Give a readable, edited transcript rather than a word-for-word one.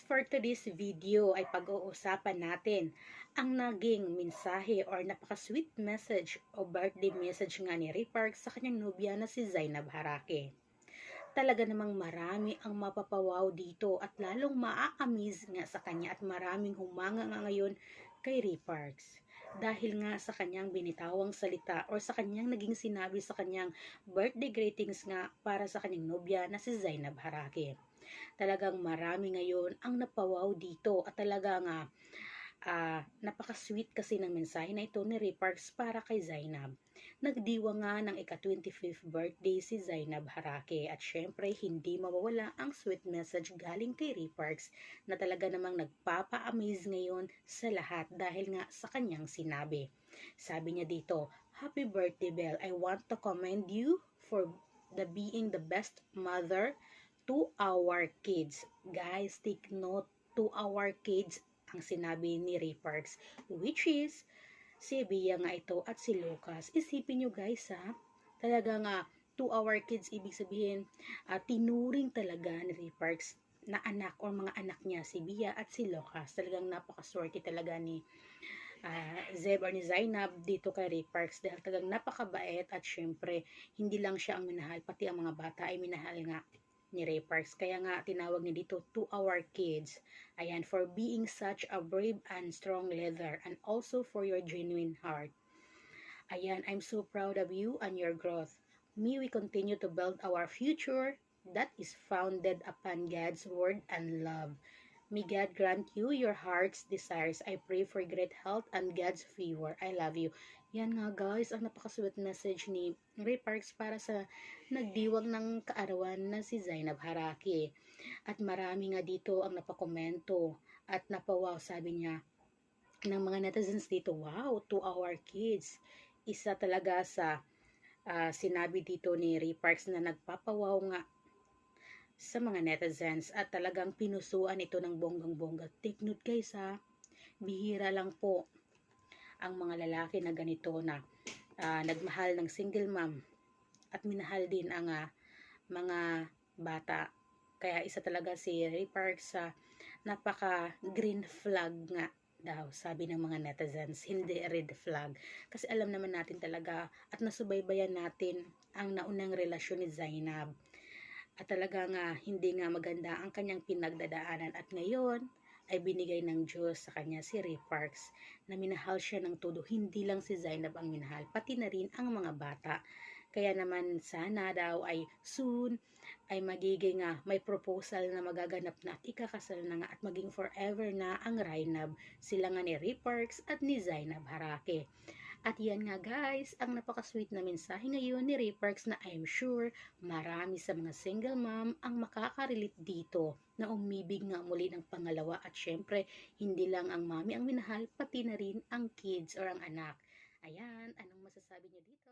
for today's video ay pag-uusapan natin ang naging mensahe or napaka-sweet message o birthday message nga ni Ray Parks sa kanyang nobya na si Zainab Harake. Talaga namang marami ang mapapawaw dito at lalong maa-amaze nga sa kanya at maraming humanga nga ngayon kay Ray Parks. Dahil nga sa kanyang binitawang salita or sa kanyang naging sinabi sa kanyang birthday greetings nga para sa kanyang nobya na si Zainab Harake. Talagang marami ngayon ang napawaw dito at talagang napaka-sweet kasi ng mensahe na ito ni Ray Parks para kay Zainab. Nagdiwa nga ng ika-25th birthday si Zainab Harake at syempre hindi mawawala ang sweet message galing kay Ray Parks na talaga namang nagpapa-amaze ngayon sa lahat dahil nga sa kanyang sinabi. Sabi niya dito, "Happy birthday, Belle. I want to commend you for being the best mother to our kids." Guys, take note, to our kids ang sinabi ni Ray Parks, which is si Bia nga ito at si Lucas. Isipin nyo guys talaga nga to our kids, ibig sabihin tinuring talaga ni Ray Parks na anak or mga anak niya si Bia at si Lucas. Talagang napakaswerte talaga ni Zeb or ni Zainab dito kay Ray Parks dahil talagang napakabait at syempre hindi lang siya ang minahal, pati ang mga bata ay minahal nga ni Ray Parks. Kaya nga tinawag niya dito to our kids. Ayan, for being such a brave and strong leader and also for your genuine heart. Ayan, I'm so proud of you and your growth. May we continue to build our future that is founded upon God's word and love. May God grant you your heart's desires. I pray for great health and God's favor. I love you. Yan nga guys, ang napakasweet message ni Ray Parks para sa nagdiwang ng kaarawan na si Zainab Harake. At marami nga dito ang napakomento at napawaw, sabi niya ng mga netizens dito, wow, to our kids. Isa talaga sa sinabi dito ni Ray Parks na nagpapawaw nga sa mga netizens at talagang pinusuan ito ng bonggang-bongga. Take note guys bihira lang po ang mga lalaki na ganito na nagmahal ng single mom at minahal din ang mga bata. Kaya isa talaga si Ray Parks napaka green flag nga daw, sabi ng mga netizens, hindi red flag. Kasi alam naman natin talaga at nasubaybayan natin ang naunang relasyon ni Zainab. At talaga nga hindi nga maganda ang kanyang pinagdadaanan at ngayon ay binigay ng Diyos sa kanya si Ray Parks na minahal siya ng todo. Hindi lang si Zainab ang minahal, pati na rin ang mga bata. Kaya naman sana daw ay soon ay magiging may proposal na magaganap na at ikakasal na nga at maging forever na ang Rainab. Sila nga ni Ray Parks at ni Zainab Harake. At yan nga guys, ang napaka-sweet na mensahe ngayon ni Ray Parks na I'm sure marami sa mga single mom ang makaka-relate dito na umibig nga muli ng pangalawa at syempre hindi lang ang mami ang minahal, pati na rin ang kids or ang anak. Ayan, anong masasabi niyo dito?